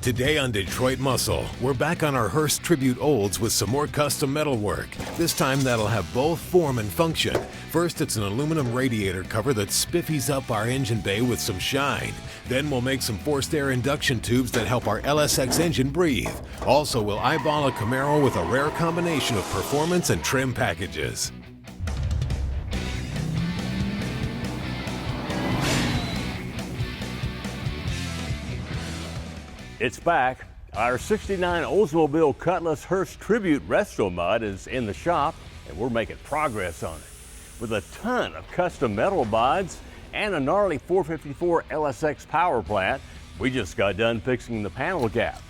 Today on Detroit Muscle, we're back on our Hurst Tribute Olds with some more custom metal work. This time that'll have both form and function. First, it's an aluminum radiator cover that spiffies up our engine bay with some shine. Then we'll make some forced air induction tubes that help our LSX engine breathe. Also, we'll eyeball a Camaro with a rare combination of performance and trim packages. It's back. Our 69 Oldsmobile Cutlass Hurst Tribute Resto Mod is in the shop, and we're making progress on it. With a ton of custom metal mods and a gnarly 454 LSX power plant, we just got done fixing the panel gaps.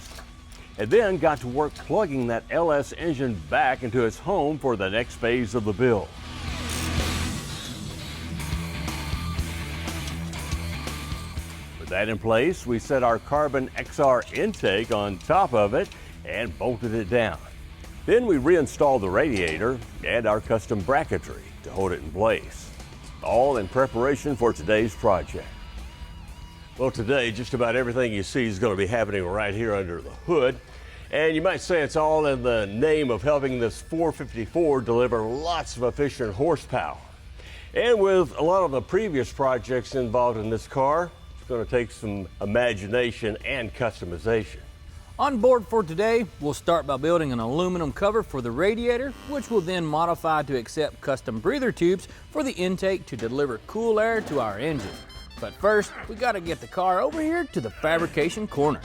And then got to work plugging that LS engine back into its home for the next phase of the build. That in place, we set our carbon XR intake on top of it and bolted it down. Then we reinstalled the radiator and our custom bracketry to hold it in place, all in preparation for today's project. Well, today, just about everything you see is going to be happening right here under the hood. And you might say it's all in the name of helping this 454 deliver lots of efficient horsepower. And with a lot of the previous projects involved in this car, it's going to take some imagination and customization. On board for today, we'll start by building an aluminum cover for the radiator, which we'll then modify to accept custom breather tubes for the intake to deliver cool air to our engine. But first, we got to get the car over here to the fabrication corner.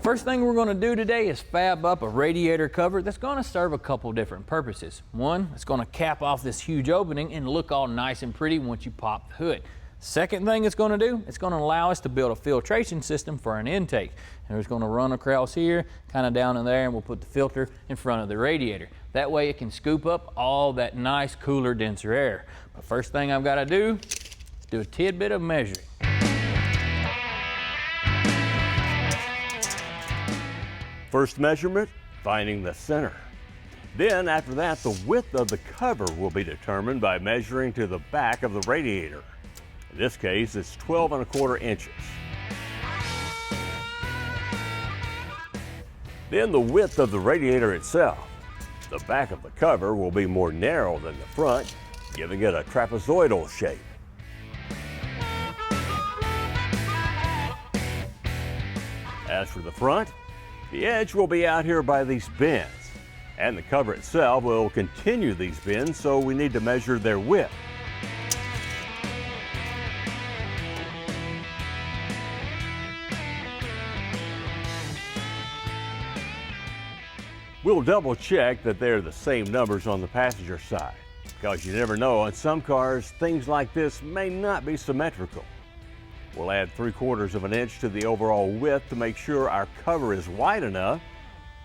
First thing we're going to do today is fab up a radiator cover that's going to serve a couple different purposes. One, it's going to cap off this huge opening and look all nice and pretty once you pop the hood. Second thing it's going to do, it's going to allow us to build a filtration system for an intake. And it's going to run across here, kind of down in there, and we'll put the filter in front of the radiator. That way it can scoop up all that nice, cooler, denser air. But first thing I've got to do is do a tidbit of measuring. First measurement, finding the center. Then after that, the width of the cover will be determined by measuring to the back of the radiator. In this case, it's 12 1/4 inches. Then the width of the radiator itself. The back of the cover will be more narrow than the front, giving it a trapezoidal shape. As for the front, the edge will be out here by these bends, and the cover itself will continue these bends, so we need to measure their width. We'll double check that they're the same numbers on the passenger side, because you never know, on some cars, things like this may not be symmetrical. We'll add 3/4 of an inch to the overall width to make sure our cover is wide enough.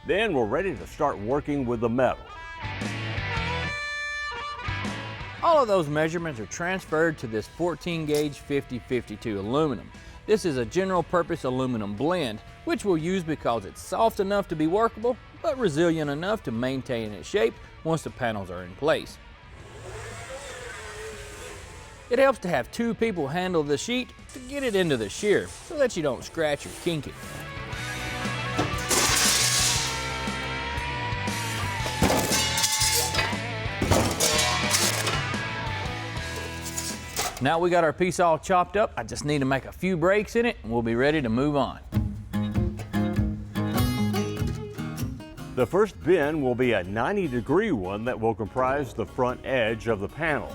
Then we're ready to start working with the metal. All of those measurements are transferred to this 14 gauge 5052 aluminum. This is a general purpose aluminum blend, which we'll use because it's soft enough to be workable, but resilient enough to maintain its shape once the panels are in place. It helps to have two people handle the sheet to get it into the shear so that you don't scratch or kink it. Now we got our piece all chopped up, I just need to make a few breaks in it and we'll be ready to move on. The first bend will be a 90-degree one that will comprise the front edge of the panel.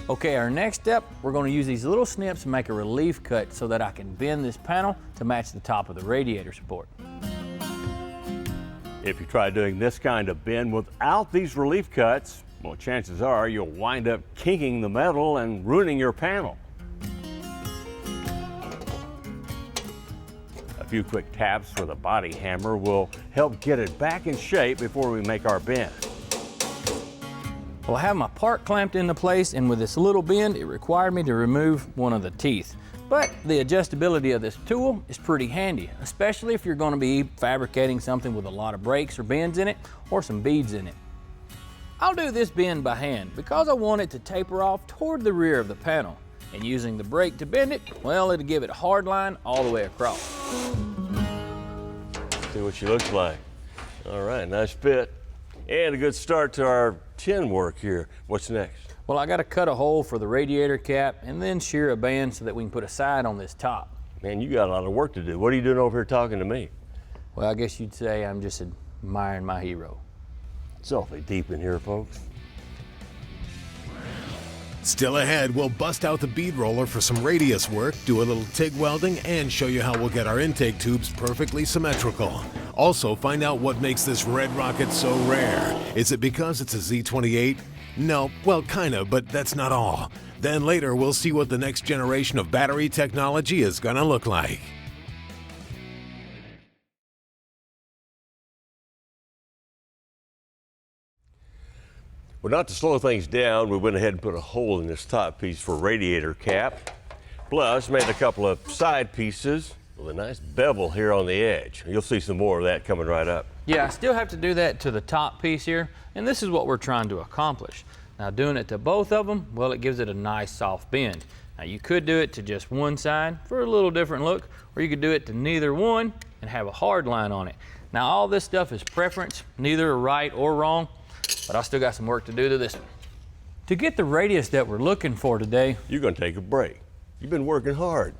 Okay, our next step, we're going to use these little snips to make a relief cut so that I can bend this panel to match the top of the radiator support. If you try doing this kind of bend without these relief cuts, well, chances are you'll wind up kinking the metal and ruining your panel. A few quick taps with a body hammer will help get it back in shape before we make our bend. Well, I have my part clamped into place, and with this little bend, it required me to remove one of the teeth. But the adjustability of this tool is pretty handy, especially if you're going to be fabricating something with a lot of breaks or bends in it, or some beads in it. I'll do this bend by hand because I want it to taper off toward the rear of the panel. And using the brake to bend it, well, it'll give it a hard line all the way across. See what she looks like. All right, nice fit. And a good start to our tin work here. What's next? Well, I got to cut a hole for the radiator cap and then shear a band so that we can put a side on this top. Man, you got a lot of work to do. What are you doing over here talking to me? Well, I guess you'd say I'm just admiring my hero. It's awfully deep in here, folks. Still ahead, we'll bust out the bead roller for some radius work, do a little TIG welding, and show you how we'll get our intake tubes perfectly symmetrical. Also, find out what makes this red rocket so rare. Is it because it's a Z28? No, well, kinda, but that's not all. Then later, we'll see what the next generation of battery technology is gonna look like. Well, not to slow things down, we went ahead and put a hole in this top piece for radiator cap. Plus, made a couple of side pieces with a nice bevel here on the edge. You'll see some more of that coming right up. Yeah, I still have to do that to the top piece here, and this is what we're trying to accomplish. Now, doing it to both of them, well, it gives it a nice soft bend. Now, you could do it to just one side for a little different look, or you could do it to neither one and have a hard line on it. Now, all this stuff is preference, neither right or wrong, but I still got some work to do to this one. To get the radius that we're looking for today, You're gonna take a break. You've been working hard.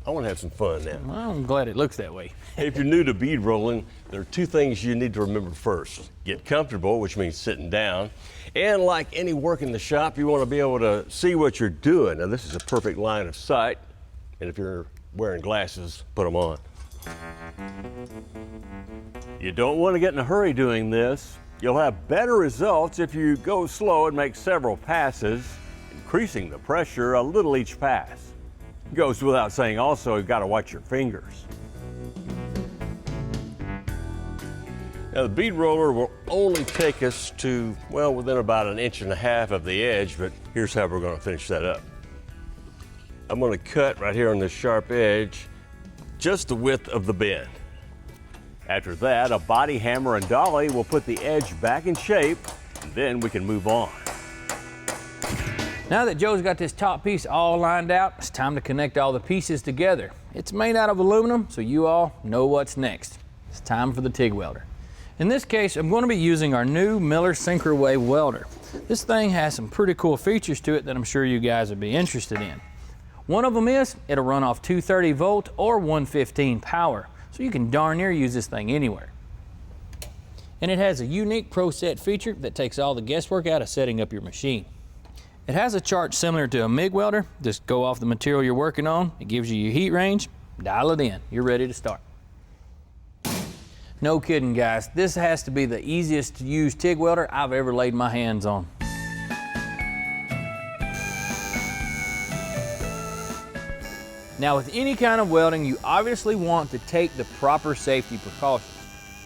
I wanna have some fun now. well, I'm glad it looks that way. If you're new to bead rolling, there are two things you need to remember first. Get comfortable, which means sitting down. And like any work in the shop, you wanna be able to see what you're doing. Now this is a perfect line of sight. And if you're wearing glasses, put them on. You don't wanna get in a hurry doing this. You'll have better results if you go slow and make several passes, increasing the pressure a little each pass. It goes without saying also, you've got to watch your fingers. Now the bead roller will only take us to, well, within about 1.5 inches of the edge, but here's how we're going to finish that up. I'm going to cut right here on this sharp edge, just the width of the bend. After that, a body hammer and dolly will put the edge back in shape, and then we can move on. Now that Joe's got this top piece all lined out, it's time to connect all the pieces together. It's made out of aluminum, so you all know what's next. It's time for the TIG welder. In this case, I'm going to be using our new Miller Syncrowave welder. This thing has some pretty cool features to it that I'm sure you guys would be interested in. One of them is, it'll run off 230 volt or 115 power. So you can darn near use this thing anywhere. And it has a unique ProSet feature that takes all the guesswork out of setting up your machine. It has a chart similar to a MIG welder. Just go off the material you're working on. It gives you your heat range. Dial it in. You're ready to start. No kidding, guys. This has to be the easiest to use TIG welder I've ever laid my hands on. Now, with any kind of welding, you obviously want to take the proper safety precautions.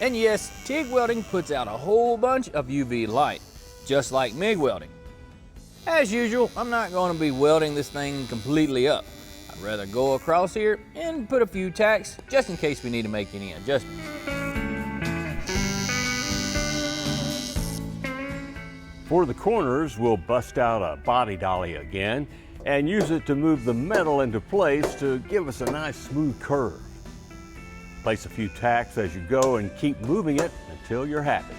And yes, TIG welding puts out a whole bunch of UV light, just like MIG welding. As usual, I'm not going to be welding this thing completely up. I'd rather go across here and put a few tacks, just in case we need to make any adjustments. For the corners, we'll bust out a body dolly again and use it to move the metal into place to give us a nice smooth curve. Place a few tacks as you go and keep moving it until you're happy.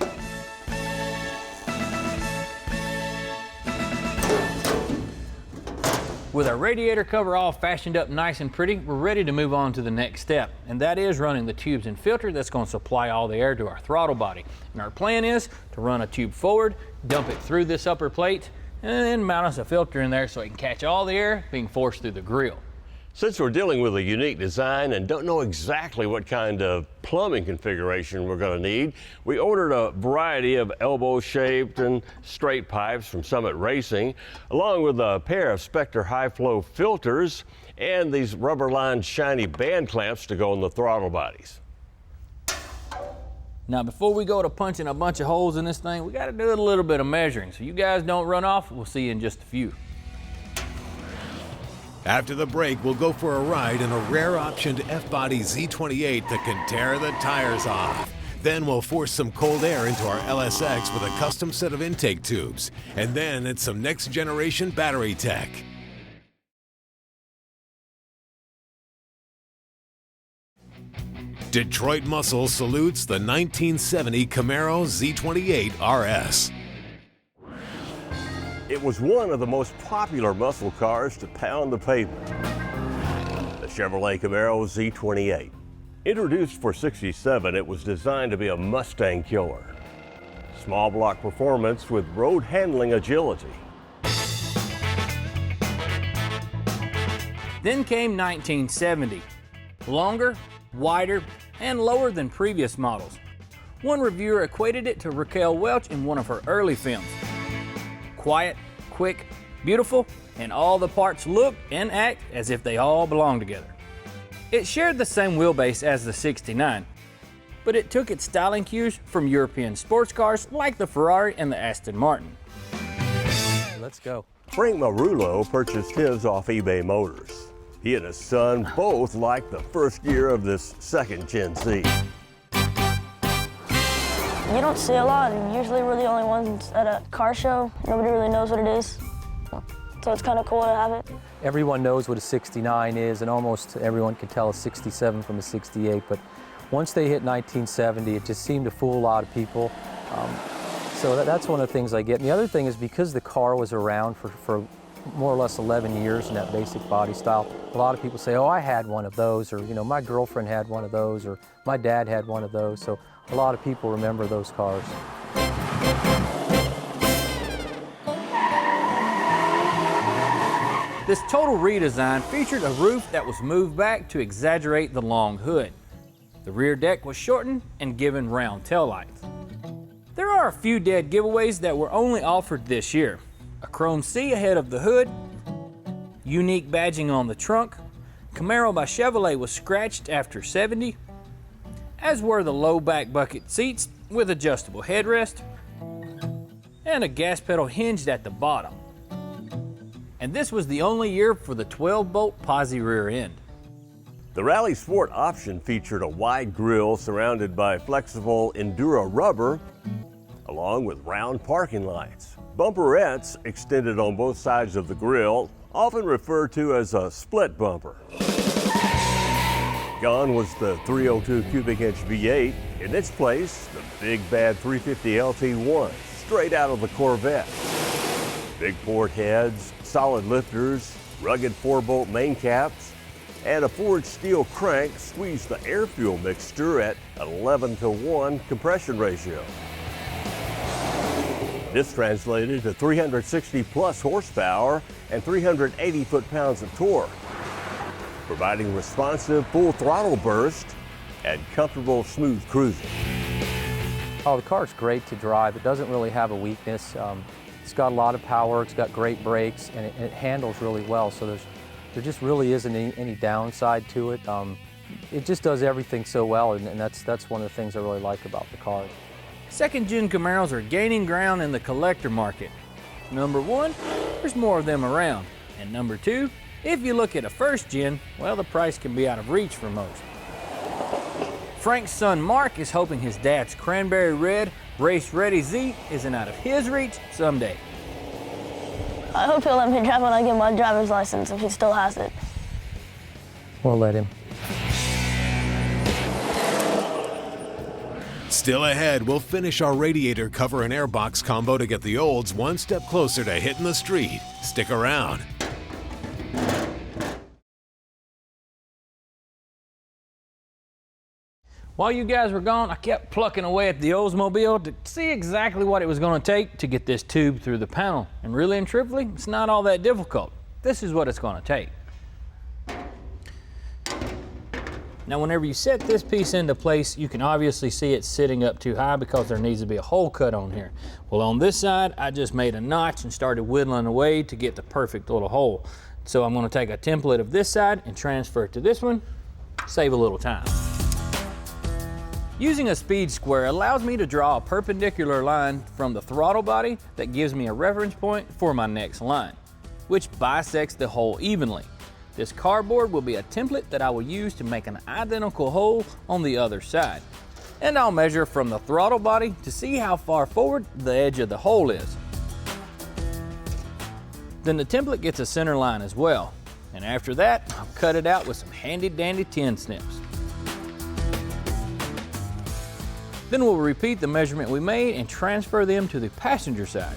With our radiator cover all fashioned up nice and pretty, we're ready to move on to the next step, and that is running the tubes and filter that's going to supply all the air to our throttle body. And our plan is to run a tube forward, dump it through this upper plate, and then mount us a filter in there so it can catch all the air being forced through the grill. Since we're dealing with a unique design and don't know exactly what kind of plumbing configuration we're going to need, we ordered a variety of elbow-shaped and straight pipes from Summit Racing, along with a pair of Spectre high-flow filters and these rubber-lined shiny band clamps to go in the throttle bodies. Now, before we go to punching a bunch of holes in this thing, we got to do a little bit of measuring. So you guys don't run off. We'll see you in just a few. After the break, we'll go for a ride in a rare optioned F-body Z28 that can tear the tires off. Then we'll force some cold air into our LSX with a custom set of intake tubes. And then it's some next generation battery tech. Detroit Muscle salutes the 1970 Camaro Z28 RS. It was one of the most popular muscle cars to pound the pavement. The Chevrolet Camaro Z28. Introduced for '67, it was designed to be a Mustang killer. Small block performance with road handling agility. Then came 1970. Longer, wider, and lower than previous models. One reviewer equated it to Raquel Welch in one of her early films. Quiet, quick, beautiful, and all the parts look and act as if they all belong together. It shared the same wheelbase as the '69, but it took its styling cues from European sports cars like the Ferrari and the Aston Martin. Let's go. Frank Marullo purchased his off eBay Motors. He and his son both liked the first year of this second-gen Z. You don't see a lot, and usually we're the only ones at a car show. Nobody really knows what it is, so it's kind of cool to have it. Everyone knows what a '69 is, and almost everyone can tell a '67 from a '68, but once they hit 1970, it just seemed to fool a lot of people. So that's one of the things I get. And the other thing is because the car was around for more or less 11 years in that basic body style, a lot of people say, oh, I had one of those, or, you know, my girlfriend had one of those, or my dad had one of those. So a lot of people remember those cars. This total redesign featured a roof that was moved back to exaggerate the long hood. The rear deck was shortened and given round taillights. There are a few dead giveaways that were only offered this year. A chrome C ahead of the hood, unique badging on the trunk, Camaro by Chevrolet was scratched after '70, as were the low back bucket seats with adjustable headrest, and a gas pedal hinged at the bottom. And this was the only year for the 12-bolt posi rear end. The Rally Sport option featured a wide grille surrounded by flexible Enduro rubber, along with round parking lights. Bumperettes extended on both sides of the grille, often referred to as a split bumper. Gone was the 302 cubic inch V8. In its place, the big bad 350 LT1, straight out of the Corvette. Big port heads, solid lifters, rugged 4-bolt main caps, and a forged steel crank squeezed the air-fuel mixture at an 11-to-1 compression ratio. This translated to 360-plus horsepower and 380 foot-pounds of torque, providing responsive full throttle burst and comfortable, smooth cruising. Oh, the car's great to drive. It doesn't really have a weakness. It's got a lot of power, it's got great brakes, and it handles really well, so there just really isn't any downside to it. It just does everything so well, and that's one of the things I really like about the car. Second-gen Camaros are gaining ground in the collector market. Number one, there's more of them around. And number two, if you look at a first-gen, well, the price can be out of reach for most. Frank's son Mark is hoping his dad's cranberry red race-ready Z isn't out of his reach someday. I hope he'll let me drive when I get my driver's license, if he still has it. We'll let him. Still ahead, we'll finish our radiator cover and airbox combo to get the Olds one step closer to hitting the street. Stick around. While you guys were gone, I kept plucking away at the Oldsmobile to see exactly what it was going to take to get this tube through the panel. And really and truthfully, it's not all that difficult. This is what it's going to take. Now, whenever you set this piece into place, you can obviously see it sitting up too high because there needs to be a hole cut on here. Well, on this side, I just made a notch and started whittling away to get the perfect little hole. So I'm going to take a template of this side and transfer it to this one, save a little time. Using a speed square allows me to draw a perpendicular line from the throttle body that gives me a reference point for my next line, which bisects the hole evenly. This cardboard will be a template that I will use to make an identical hole on the other side. and I'll measure from the throttle body to see how far forward the edge of the hole is. Then the template gets a center line as well, and after that, I'll cut it out with some handy dandy tin snips. Then we'll repeat the measurement we made and transfer them to the passenger side.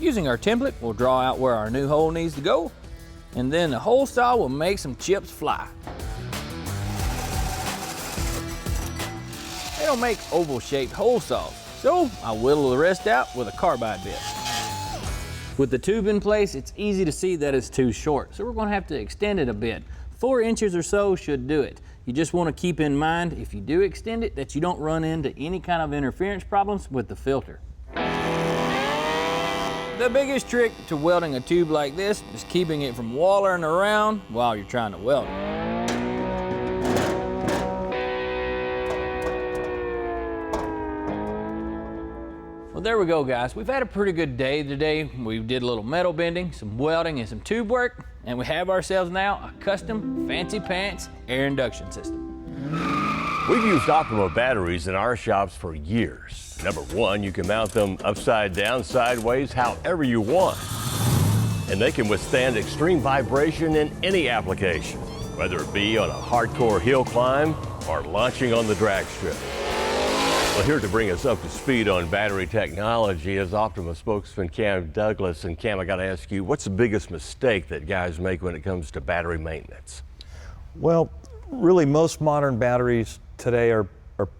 Using our template, we'll draw out where our new hole needs to go, and then the hole saw will make some chips fly. They don't make oval-shaped hole saws, so I'll whittle the rest out with a carbide bit. With the tube in place, it's easy to see that it's too short, so we're going to have to extend it a bit. 4 inches or so should do it. You just want to keep in mind, if you do extend it, that you don't run into any kind of interference problems with the filter. The biggest trick to welding a tube like this is keeping it from wallering around while you're trying to weld it. Well, there we go, guys. We've had a pretty good day today. We did a little metal bending, some welding, and some tube work, and we have ourselves now a custom fancy pants air induction system. We've used Optima batteries in our shops for years. Number one, you can mount them upside down, sideways, however you want. And they can withstand extreme vibration in any application, whether it be on a hardcore hill climb or launching on the drag strip. Well, here to bring us up to speed on battery technology is Optima spokesman Cam Douglas. And Cam, I got to ask you, what's the biggest mistake that guys make when it comes to battery maintenance? Well, really most modern batteries today are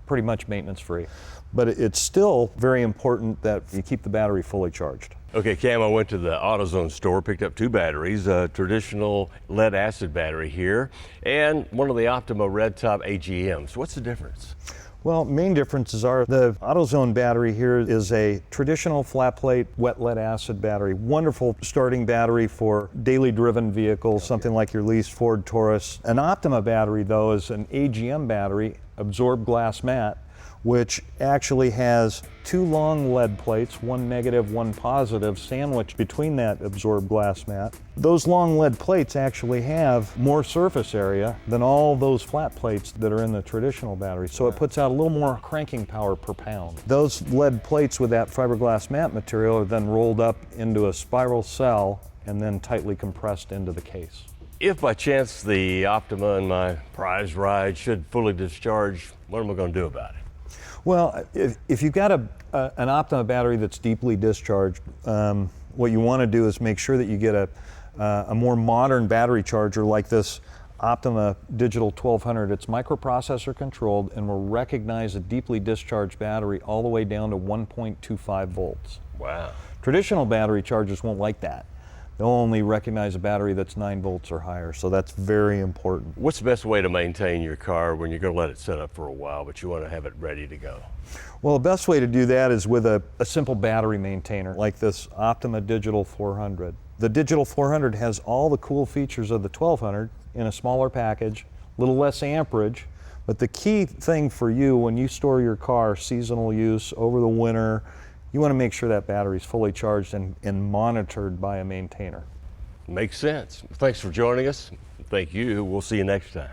pretty much maintenance free, but it's still very important that you keep the battery fully charged. Okay, Cam, I went to the AutoZone store, picked up 2 batteries, a traditional lead acid battery here, and one of the Optima red top AGMs. What's the difference? Well, main differences are the AutoZone battery here is a traditional flat plate wet lead acid battery. Wonderful starting battery for daily driven vehicles, something like your leased Ford Taurus. An Optima battery though is an AGM battery, absorbed glass mat, which actually has 2 long lead plates, 1 negative, 1 positive, sandwiched between that absorbed glass mat. Those long lead plates actually have more surface area than all those flat plates that are in the traditional battery, so it puts out a little more cranking power per pound. Those lead plates with that fiberglass mat material are then rolled up into a spiral cell and then tightly compressed into the case. If by chance the Optima in my prize ride should fully discharge, what am I going to do about it? Well, if you've got an Optima battery that's deeply discharged, what you want to do is make sure that you get a more modern battery charger like this Optima Digital 1200. It's microprocessor controlled and will recognize a deeply discharged battery all the way down to 1.25 volts. Wow. Traditional battery chargers won't like that. They'll only recognize a battery that's 9 volts or higher, so that's very important. What's the best way to maintain your car when you're going to let it set up for a while, but you want to have it ready to go? Well, the best way to do that is with a simple battery maintainer like this Optima Digital 400. The Digital 400 has all the cool features of the 1200 in a smaller package, a little less amperage, but the key thing for you when you store your car, seasonal use, over the winter, you want to make sure that battery's fully charged and monitored by a maintainer. Makes sense. Thanks for joining us. Thank you. We'll see you next time.